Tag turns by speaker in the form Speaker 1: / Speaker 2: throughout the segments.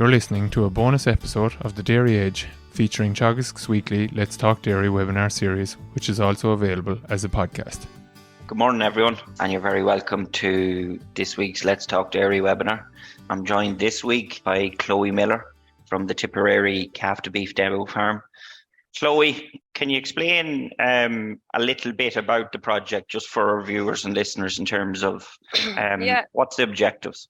Speaker 1: You're listening to a bonus episode of The Dairy Edge featuring Teagasc's weekly Let's Talk Dairy webinar series, which is also available as a podcast.
Speaker 2: Good morning, everyone, and you're very welcome to this week's Let's Talk Dairy webinar. I'm joined this week by Chloe Millar from the Tipperary Calf to Beef Demo Farm. Chloe, can you explain a little bit about the project just for our viewers and listeners in terms of what's the objectives?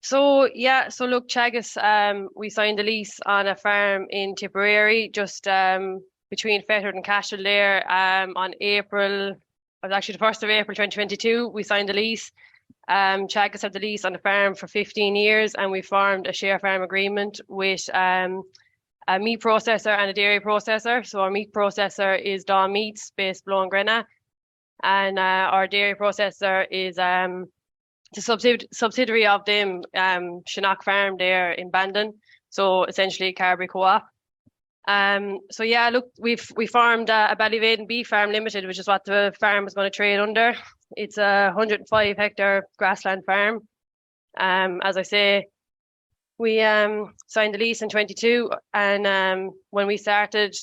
Speaker 3: So look, Teagasc, we signed a lease on a farm in Tipperary, just between Fethard and Cashel there, on April, it was actually the 1st of April 2022, we signed a lease. Teagasc had the lease on the farm for 15 years and we formed a share farm agreement with a meat processor and a dairy processor. So our meat processor is Dunne Meats based below in Grenagh, and our dairy processor is the subsidiary of them, Chinook Farm there in Bandon, so essentially Carberry Co-op. We formed a Ballyvaden Beef Farm Limited, which is what the farm is going to trade under. It's a 105 hectare grassland farm. As I say, we signed the lease in 22, and when we started,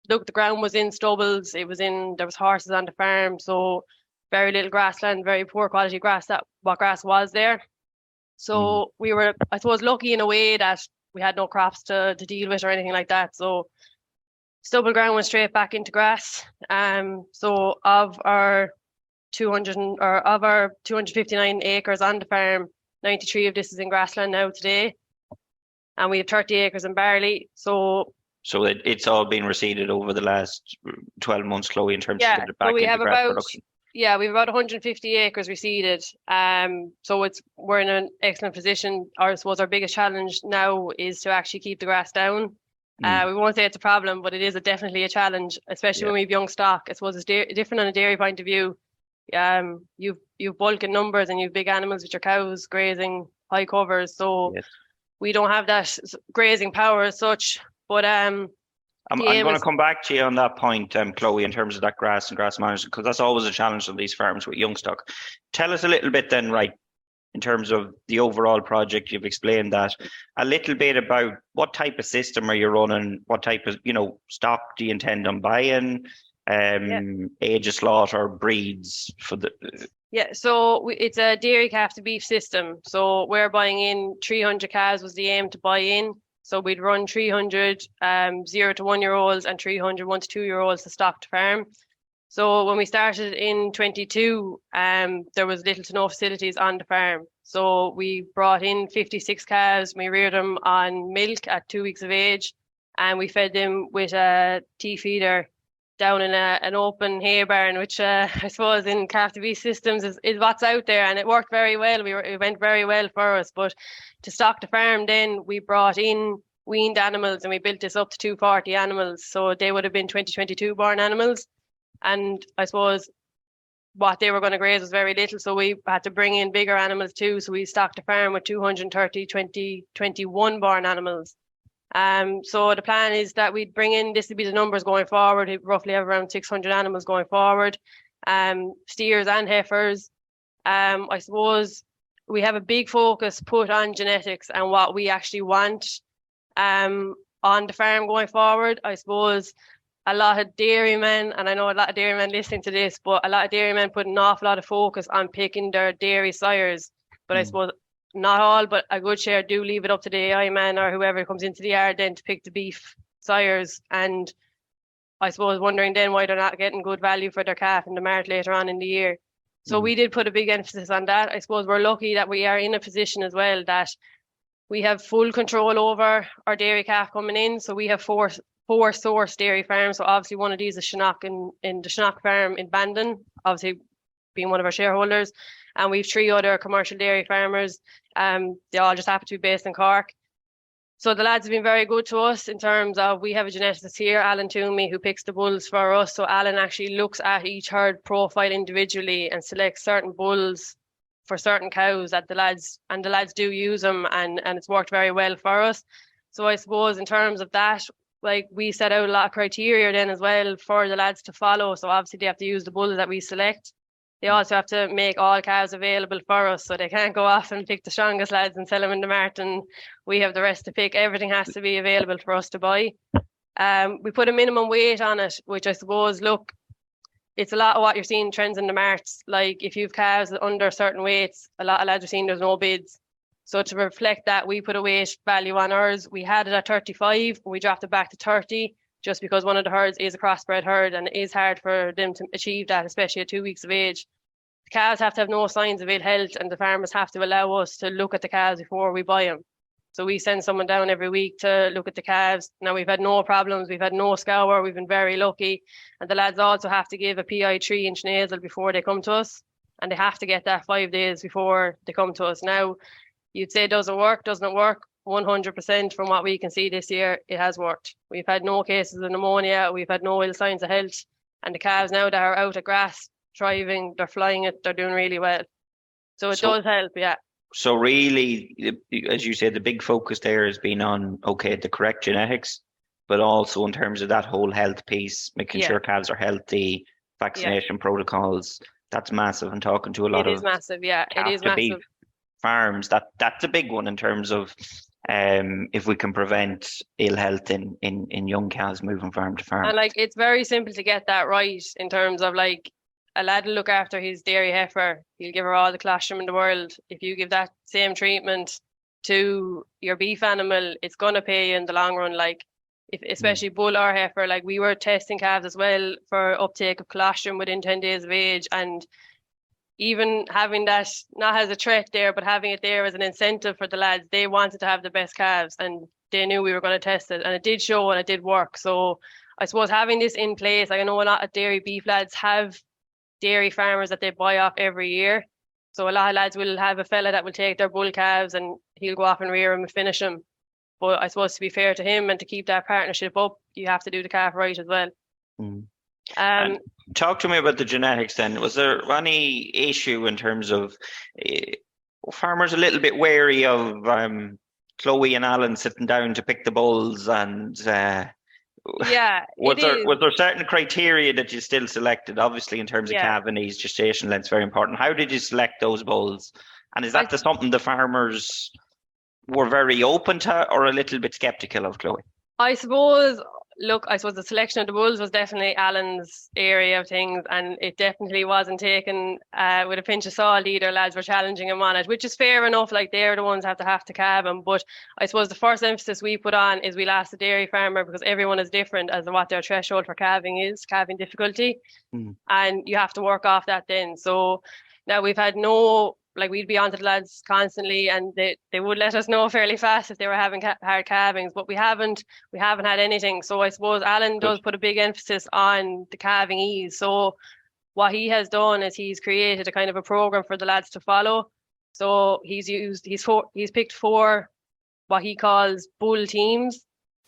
Speaker 3: look, the ground was in stubbles. There was horses on the farm, so very little grassland, very poor quality grass, what grass was there. So we were, I suppose, lucky in a way that we had no crops to deal with or anything like that. So stubble ground went straight back into grass. So of our 259 acres on the farm, 93 of this is in grassland now today. And we have 30 acres in barley. So it's all been reseeded over the last 12 months, Chloe, in terms of getting it back into grass production. Yeah, we have about 150 acres reseeded. So we're in an excellent position. I suppose our biggest challenge now is to actually keep the grass down. We won't say it's a problem, but it is definitely a challenge, especially when we have young stock. I suppose it's different on a dairy point of view. You've bulk in numbers and you've big animals with your cows grazing high covers. So we don't have that grazing power as such. But I'm going to come back to you on that point, Chloe, in terms of that grass and grass management, because that's always a challenge on these farms with young stock. Tell us a little bit then, right, in terms of the overall project. You've explained that a little bit about what type of system are you running, what type of stock do you intend on buying, age of slaughter, breeds for the. So it's a dairy calf to beef system. So we're buying in 300 calves was the aim to buy in. So we'd run 300 0 to 1 year olds and 300 1 to 2 year olds to stock to farm. So when we started in 22, there was little to no facilities on the farm. So we brought in 56 calves. We reared them on milk at 2 weeks of age, and we fed them with a tea feeder down in an open hay barn, which I suppose in calf to beef systems is what's out there, and it worked very well. It went very well for us. But to stock the farm, then we brought in weaned animals and we built this up to 240 animals. So they would have been 2022 born animals, and I suppose what they were going to graze was very little, so we had to bring in bigger animals too. So we stocked the farm with 230 2021 born animals. So the plan is that we'd bring in, this would be the numbers going forward, we'd roughly have around 600 animals going forward, steers and heifers. I suppose we have a big focus put on genetics and what we actually want on the farm going forward. I suppose a lot of dairymen, and I know a lot of dairymen listening to this, but a lot of dairymen put an awful lot of focus on picking their dairy sires. But I suppose not all, but a good share do leave it up to the AI man or whoever comes into the yard then to pick the beef sires. And I suppose wondering then why they're not getting good value for their calf in the mart later on in the year. So we did put a big emphasis on that. I suppose we're lucky that we are in a position as well that we have full control over our dairy calf coming in. So we have four source dairy farms. So obviously one of these is Chinook in the Chinook farm in Bandon, obviously being one of our shareholders. And we've 3 other commercial dairy farmers. They all just happen to be based in Cork. So the lads have been very good to us in terms of, we have a geneticist here, Alan Toomey, who picks the bulls for us. So Alan actually looks at each herd profile individually and selects certain bulls for certain cows that the lads do use them, and it's worked very well for us. So I suppose in terms of that, like, we set out a lot of criteria then as well for the lads to follow. So obviously they have to use the bulls that we select. They also have to make all calves available for us, so they can't go off and pick the strongest lads and sell them in the mart, and we have the rest to pick. Everything has to be available for us to buy. We put a minimum weight on it, which I suppose, look, it's a lot of what you're seeing trends in the marts. Like if you've calves under certain weights, a lot of lads are seeing there's no bids. So to reflect that, we put a weight value on ours. We had it at 35, we dropped it back to 30, just because one of the herds is a crossbred herd and it is hard for them to achieve that, especially at 2 weeks of age. The calves have to have no signs of ill health, and the farmers have to allow us to look at the calves before we buy them. So we send someone down every week to look at the calves. Now, we've had no problems. We've had no scour. We've been very lucky. And the lads also have to give a PI 3-inch nasal before they come to us. And they have to get that 5 days before they come to us. Now, you'd say, does it work? Doesn't it work? 100% from what we can see this year, it has worked. We've had no cases of pneumonia. We've had no ill signs of health. And the calves now that are out at grass, thriving, they're flying it, they're doing really well. So it does help, yeah.
Speaker 2: So really, as you said, the big focus there has been on, okay, the correct genetics, but also in terms of that whole health piece, making sure calves are healthy, vaccination protocols. That's massive. And talking to a lot of...
Speaker 3: It is massive, yeah. It is massive.
Speaker 2: Farms, that's a big one in terms of if we can prevent ill health in young cows moving farm to farm.
Speaker 3: And like, it's very simple to get that right in terms of like, a lad will look after his dairy heifer. He'll give her all the colostrum in the world. If you give that same treatment to your beef animal, it's going to pay you in the long run. Like, if especially bull or heifer, like we were testing calves as well for uptake of colostrum within 10 days of age. And even having that, not as a threat there, but having it there as an incentive for the lads, they wanted to have the best calves and they knew we were going to test it. And it did show and it did work. So I suppose having this in place, like I know a lot of dairy beef lads have dairy farmers that they buy off every year. So a lot of lads will have a fella that will take their bull calves and he'll go off and rear them and finish them. But I suppose to be fair to him and to keep that partnership up, you have to do the calf right as well.
Speaker 2: And talk to me about the genetics then. Was there any issue in terms of farmers a little bit wary of Chloe and Alan sitting down to pick the bulls and... was there certain criteria that you still selected? Obviously, in terms of calving age, gestation length, very important. How did you select those bulls? And is that something the farmers were very open to, or a little bit skeptical of, Chloe?
Speaker 3: I suppose the selection of the bulls was definitely Alan's area of things, and it definitely wasn't taken with a pinch of salt either. Lads were challenging him on it, which is fair enough. Like, they're the ones have to calve him. But I suppose the first emphasis we put on is we'll ask the dairy farmer, because everyone is different as to what their threshold for calving difficulty. And you have to work off that then. So now we've had we'd be on to the lads constantly, and they would let us know fairly fast if they were having hard calvings, but we haven't had anything. So I suppose Alan does put a big emphasis on the calving ease. So what he has done is he's created a kind of a program for the lads to follow. So he's picked 4 what he calls bull teams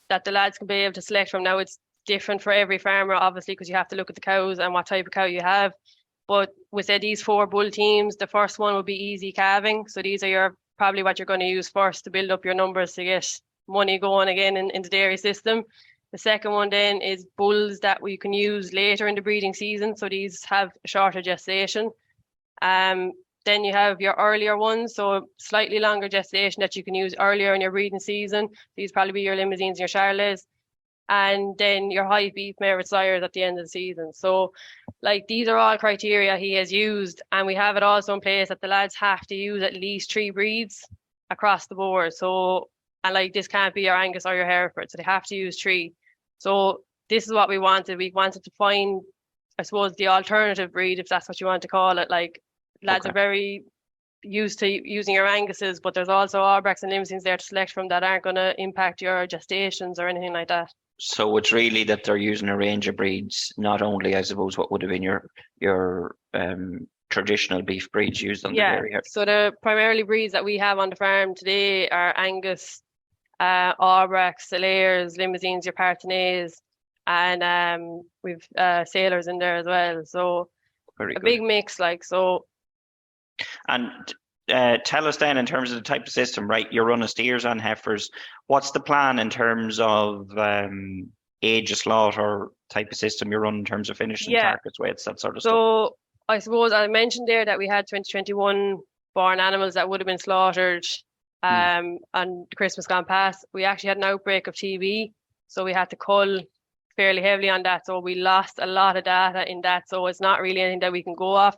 Speaker 3: that the lads can be able to select from. Now, it's different for every farmer, obviously, because you have to look at the cows and what type of cow you have. But we said these 4 bull teams, the first one will be easy calving. So these are probably what you're going to use first to build up your numbers to get money going again in the dairy system. The second one then is bulls that we can use later in the breeding season. So these have a shorter gestation. Then you have your earlier ones, so slightly longer gestation that you can use earlier in your breeding season. These probably be your limousines and your charolais. And then your high beef merit sires at the end of the season. So like, these are all criteria he has used, and we have it also in place that the lads have to use at least 3 breeds across the board. So, and like, this can't be your Angus or your Hereford, so they have to use 3. So this is what we wanted. We wanted to find, I suppose, the alternative breed, if that's what you want to call it. Like, lads are very used to using your Anguses, but there's also Aubracs and Limousines there to select from that aren't going to impact your gestations or anything like that.
Speaker 2: So it's really that they're using a range of breeds, not only, I suppose, what would have been your traditional beef breeds used on the dairy.
Speaker 3: So the primarily breeds that we have on the farm today are Angus, Aubracs, Salers, Limousines, your Partenays, and we've Sailors in there as well. So very good. Big mix, like, so.
Speaker 2: And tell us then, in terms of the type of system, right? You're running steers and heifers. What's the plan in terms of age of slaughter type of system you're running in terms of finishing targets, weights, that sort of stuff?
Speaker 3: So I suppose I mentioned there that we had 2021 born animals that would have been slaughtered on Christmas gone past. We actually had an outbreak of TB, so we had to cull fairly heavily on that. So we lost a lot of data in that. So it's not really anything that we can go off.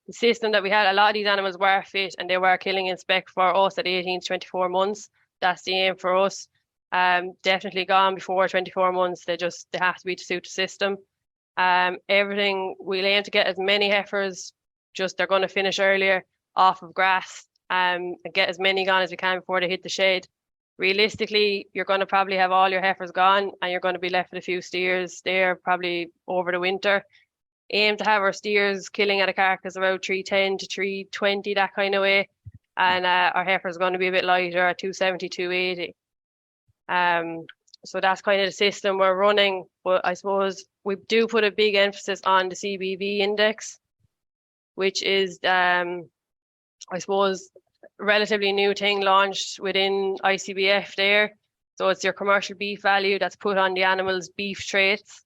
Speaker 3: The system that we had, a lot of these animals were fit and they were killing in spec for us at 18 to 24 months. That's the aim for us. Definitely gone before 24 months. They have to be to suit the system. Everything, we'll aim to get as many heifers, they're going to finish earlier off of grass and get as many gone as we can before they hit the shed. Realistically, you're going to probably have all your heifers gone and you're going to be left with a few steers there probably over the winter. Aim to have our steers killing at a carcass about 310 to 320, that kind of way. And our heifers are going to be a bit lighter at 270, 280. So that's kind of the system we're running. But I suppose we do put a big emphasis on the CBV index, which is, I suppose, a relatively new thing launched within ICBF there. So it's your commercial beef value that's put on the animal's beef traits.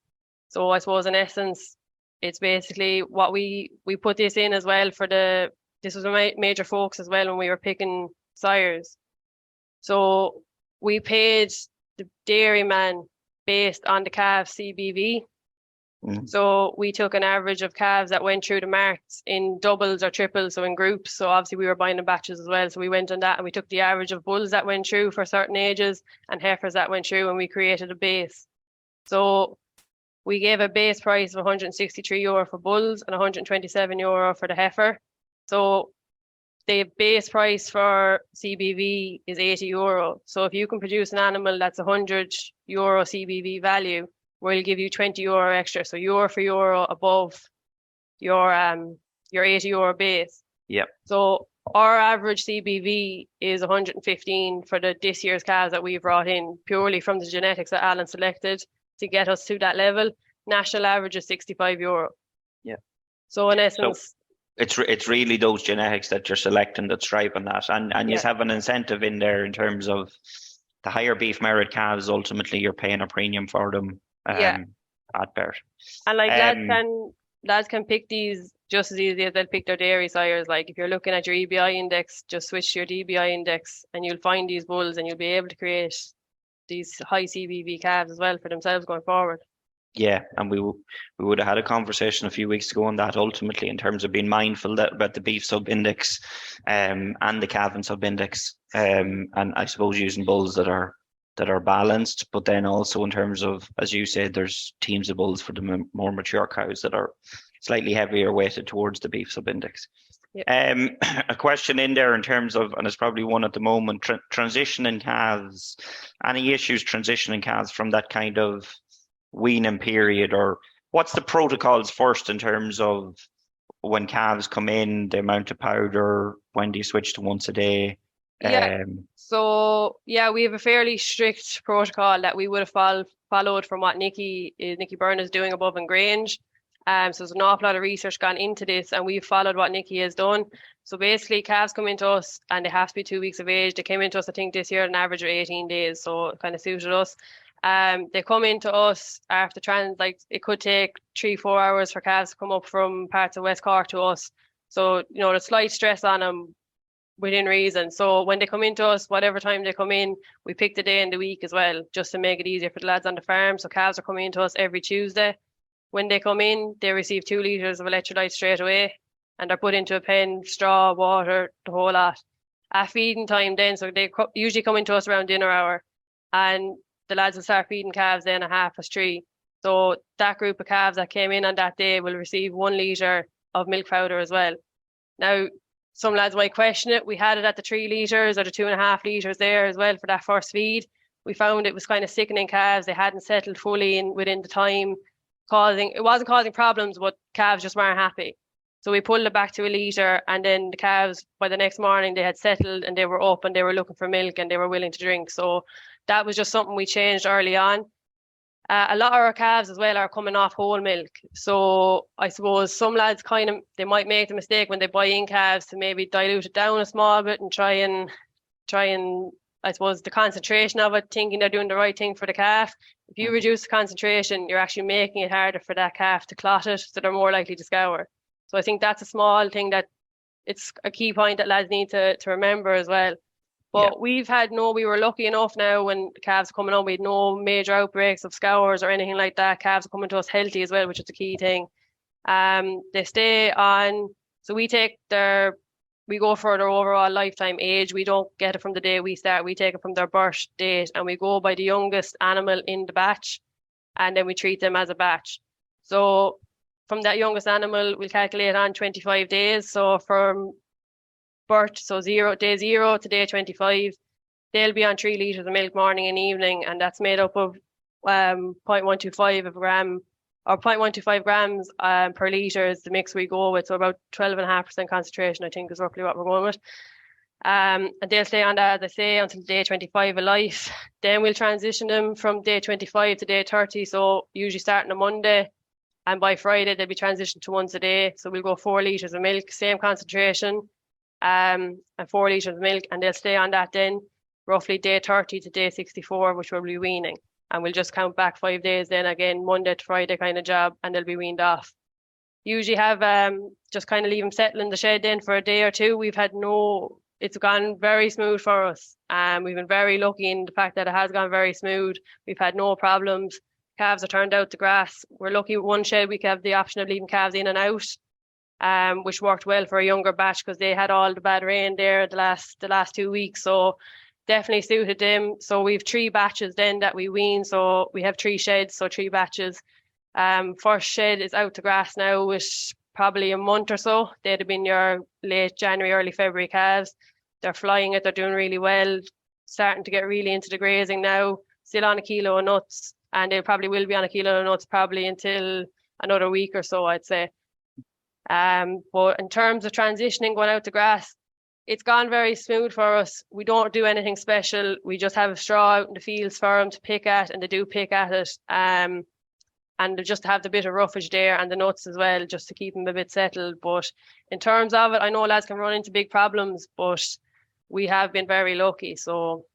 Speaker 3: So I suppose in essence, it's basically what we put this in as well this was a major focus as well when we were picking sires. So we paid the dairyman based on the calf CBV. So we took an average of calves that went through the marks in doubles or triples, so in groups. So obviously we were buying in batches as well. So we went on that and we took the average of bulls that went through for certain ages and heifers that went through, and we created a base. So we gave a base price of €163 for bulls and €127 for the heifer. So the base price for CBV is €80. So if you can produce an animal that's €100 CBV value, we'll give you €20 extra. So euro for euro above your €80 base.
Speaker 2: Yep.
Speaker 3: So our average CBV is 115 for this year's calves that we brought in purely from the genetics that Alan selected to get us to that level. National average is €65.
Speaker 2: Yeah.
Speaker 3: So in essence,
Speaker 2: it's really those genetics that you're selecting that's driving that, and you have an incentive in there in terms of the higher beef merit calves. Ultimately, you're paying a premium for them. At birth.
Speaker 3: And like lads can pick these just as easy as they'll pick their dairy sires. Like if you're looking at your EBI index, just switch to your DBI index and you'll find these bulls and you'll be able to create these high CBV calves as well for themselves going forward.
Speaker 2: Yeah, and we would have had a conversation a few weeks ago on that ultimately in terms of being mindful about the beef sub-index and the calving sub-index, and I suppose using bulls that are balanced, but then also in terms of, as you said, there's teams of bulls for the more mature cows that are slightly heavier weighted towards the beef sub-index. Yep. A question in there in terms of, and it's probably one at the moment, transitioning calves, any issues transitioning calves from that kind of weaning period, or what's the protocols first in terms of when calves come in, the amount of powder, when do you switch to once a day?
Speaker 3: We have a fairly strict protocol that we would have followed from what Nikki Byrne is doing above in Grange. So there's an awful lot of research gone into this, and we've followed what Nikki has done. So basically, calves come into us and they have to be 2 weeks of age. They came into us, I think, this year an average of 18 days, so it kind of suited us. They come into us after it could take 3-4 hours for calves to come up from parts of West Cork to us. So, there's slight stress on them within reason. So when they come into us, whatever time they come in, we pick the day in the week as well, just to make it easier for the lads on the farm. So calves are coming into us every Tuesday. When they come in, they receive 2 litres of electrolyte straight away, and they're put into a pen, straw, water, the whole lot. At feeding time then, so they usually come into us around dinner hour, and the lads will start feeding calves then at 3:30. So that group of calves that came in on that day will receive 1 litre of milk powder as well. Now, some lads might question it. We had it at the 3 litres or the 2.5 litres there as well for that first feed. We found it was kind of sickening calves. They hadn't settled fully within the time. It wasn't causing problems, but calves just weren't happy. So we pulled it back to 1 litre, and then the calves, by the next morning, they had settled and they were up and they were looking for milk and they were willing to drink. So that was just something we changed early on. A lot of our calves as well are coming off whole milk. So I suppose some lads they might make the mistake when they buy in calves to maybe dilute it down a small bit and try and I suppose the concentration of it, thinking they're doing the right thing for the calf. If you reduce the concentration, you're actually making it harder for that calf to clot it, so they're more likely to scour. So I think that's a small thing that it's a key point that lads need to remember as well. But we were lucky enough now when calves are coming on, we had no major outbreaks of scours or anything like that. Calves are coming to us healthy as well, which is the key thing. They stay on, so we go for their overall lifetime age. We don't get it from the day we start. We take it from their birth date, and we go by the youngest animal in the batch, and then we treat them as a batch. So from that youngest animal, we'll calculate on 25 days. So from birth, so day 0 to day 25, they'll be on 3 litres of milk morning and evening, and that's made up of 0.125 of a gram or 0.125 grams per litre is the mix we go with. So about 12.5% concentration, I think, is roughly what we're going with. And they'll stay on that, as I say, until day 25 of life. Then we'll transition them from day 25 to day 30. So usually starting on Monday, and by Friday they'll be transitioned to once a day. So we'll go 4 litres of milk, same concentration, and 4 litres of milk, and they'll stay on that then roughly day 30 to day 64, which will be weaning. And we'll just count back 5 days then again, Monday to Friday kind of job, and they'll be weaned off. Usually have just kind of leave them settle in the shed then for a day or two. It's gone very smooth for us. We've been very lucky in the fact that it has gone very smooth. We've had no problems. Calves are turned out to grass. We're lucky with one shed we have the option of leaving calves in and out, which worked well for a younger batch because they had all the bad rain there the last 2 weeks. So definitely suited them. So we've 3 batches then that we wean. So we have 3 sheds, so 3 batches. First shed is out to grass now with probably a month or so. They'd have been your late January, early February calves. They're flying it. They're doing really well. Starting to get really into the grazing now. Still on a kilo of nuts, and they probably will be on a kilo of nuts probably until another week or so, I'd say. But in terms of transitioning, going out to grass, it's gone very smooth for us. We don't do anything special. We just have a straw out in the fields for them to pick at, and they do pick at it. And they just have the bit of roughage there and the nuts as well, just to keep them a bit settled. But in terms of it, I know lads can run into big problems, but we have been very lucky. So.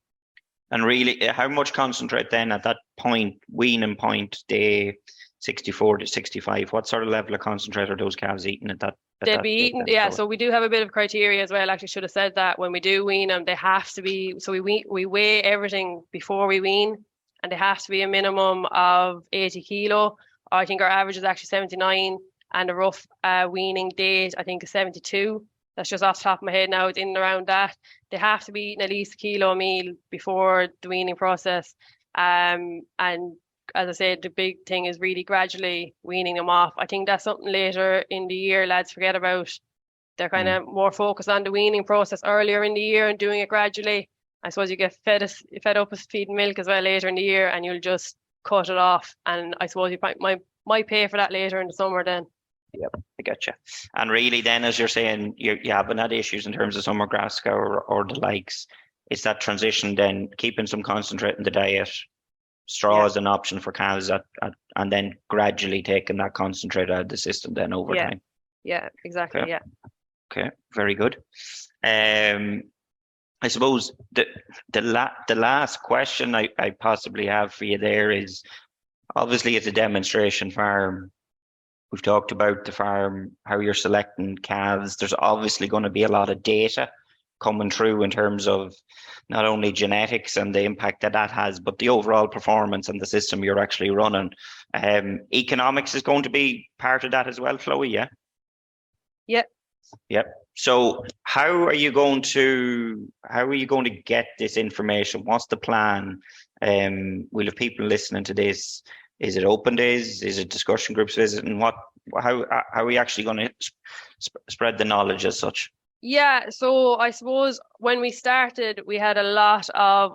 Speaker 2: And really, how much concentrate then at that point, weaning point, day 64 to 65? What sort of level of concentrate are those calves eating at that?
Speaker 3: They'd be eating, yeah. So we do have a bit of criteria as well. Actually, should have said that when we do wean them, they have to be. So we weigh everything before we wean, and they have to be a minimum of 80 kilo. I think our average is actually 79, and the rough weaning date I think is 72. That's just off the top of my head now. It's in and around that. They have to be eating at least a kilo a meal before the weaning process. And as I said, the big thing is really gradually weaning them off. I think that's something later in the year lads forget about. They're kind of more focused on the weaning process earlier in the year and doing it gradually. I suppose you get fed up with feeding milk as well later in the year, and you'll just cut it off. And I suppose you might pay for that later in the summer then.
Speaker 2: Yep, I get you. And really then, as you're saying, you haven't had issues in terms of summer grass scour or the likes. It's that transition then, keeping some concentrate in the diet. Straw is an option for calves, and then gradually taking that concentrate out of the system then over time.
Speaker 3: Yeah, exactly.
Speaker 2: Okay.
Speaker 3: Yeah.
Speaker 2: Okay, very good. I suppose the last question I possibly have for you there is, obviously it's a demonstration farm. We've talked about the farm, how you're selecting calves. There's obviously going to be a lot of data coming through in terms of not only genetics and the impact that has, but the overall performance and the system you're actually running. Economics is going to be part of that as well, Chloe, yeah? Yep. So how are you going to get this information? What's the plan? We'll have people listening to this. Is it open days? Is it discussion groups visiting? How are we actually going to spread the knowledge as such?
Speaker 3: Yeah, so I suppose when we started, we had a lot of,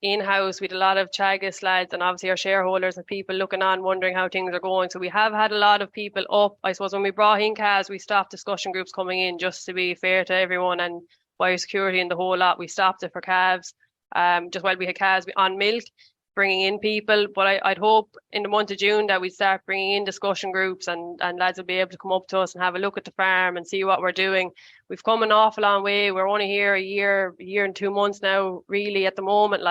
Speaker 3: in-house, we had a lot of Teagasc lads and obviously our shareholders and people looking on, wondering how things are going. So we have had a lot of people up. I suppose when we brought in calves, we stopped discussion groups coming in, just to be fair to everyone, and biosecurity and the whole lot. We stopped it for calves, just while we had calves on milk. bringing in people, but I'd hope in the month of June that we'd start bringing in discussion groups and lads will be able to come up to us and have a look at the farm and see what we're doing. We've come an awful long way. We're only here a year and 2 months now, really, at the moment.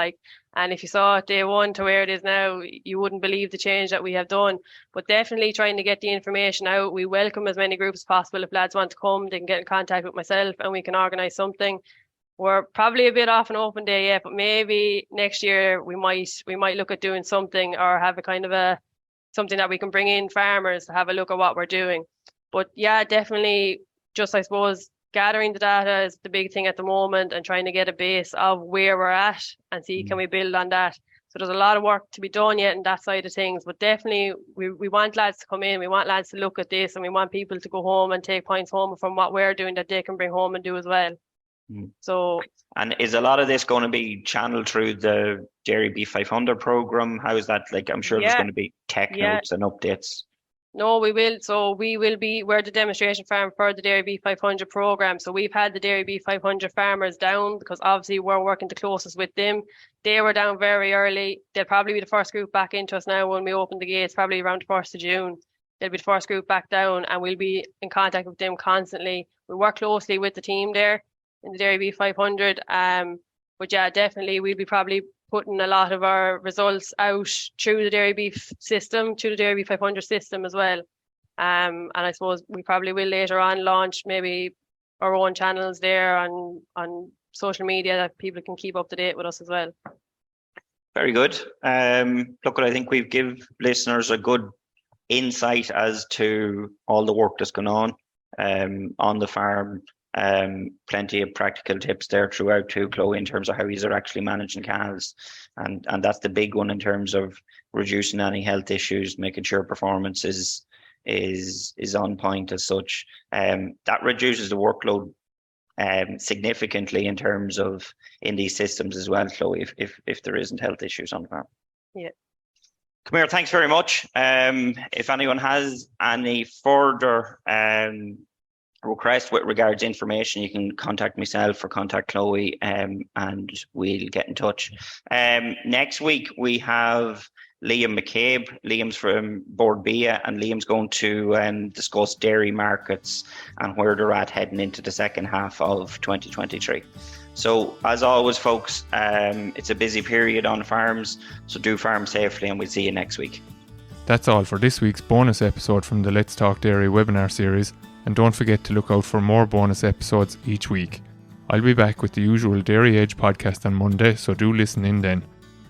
Speaker 3: And if you saw it day one to where it is now, you wouldn't believe the change that we have done. But definitely trying to get the information out. We welcome as many groups as possible. If lads want to come, they can get in contact with myself and we can organise something. We're probably a bit off an open day yet, but maybe next year we might look at doing something or have a kind of something that we can bring in farmers to have a look at what we're doing. But yeah, definitely just, I suppose, gathering the data is the big thing at the moment and trying to get a base of where we're at and see can we build on that. So there's a lot of work to be done yet in that side of things, but definitely we want lads to come in, we want lads to look at this, and we want people to go home and take points home from what we're doing that they can bring home and do as well. So,
Speaker 2: and is a lot of this going to be channeled through the Dairy Beef 500 program? How is that? I'm sure there's going to be tech notes and updates.
Speaker 3: No, we will. So we're the demonstration farm for the Dairy Beef 500 program. So we've had the Dairy Beef 500 farmers down because obviously we're working the closest with them. They were down very early. They'll probably be the first group back into us now when we open the gates, probably around the 1st of June. They'll be the first group back down and we'll be in contact with them constantly. We work closely with the team there in the Dairy Beef 500. But yeah, definitely we'll be probably putting a lot of our results out through the Dairy Beef system, through the Dairy Beef 500 system as well. And I suppose we probably will later on launch maybe our own channels there on social media that people can keep up to date with us as well.
Speaker 2: Very good. Look, I think we've give listeners a good insight as to all the work that's going on the farm. Plenty of practical tips there throughout too, Chloe, in terms of how you're actually managing calves, and that's the big one in terms of reducing any health issues, making sure performance is on point as such. That reduces the workload significantly in terms of in these systems as well, Chloe, if there isn't health issues on the farm.
Speaker 3: Yeah.
Speaker 2: Come here, thanks very much. If anyone has any further request with regards to information, you can contact myself or contact Chloe, and we'll get in touch. Next week we have Liam McCabe. Liam's from Board Bia, and Liam's going to discuss dairy markets and where they're at heading into the second half of 2023. So as always, folks, it's a busy period on farms, so do farm safely, and we'll see you next week.
Speaker 1: That's all for this week's bonus episode from the Let's Talk Dairy webinar series. And don't forget to look out for more bonus episodes each week. I'll be back with the usual Dairy Edge podcast on Monday, so do listen in then.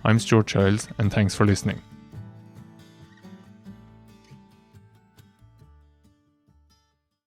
Speaker 1: I'm Stuart Childs, and thanks for listening.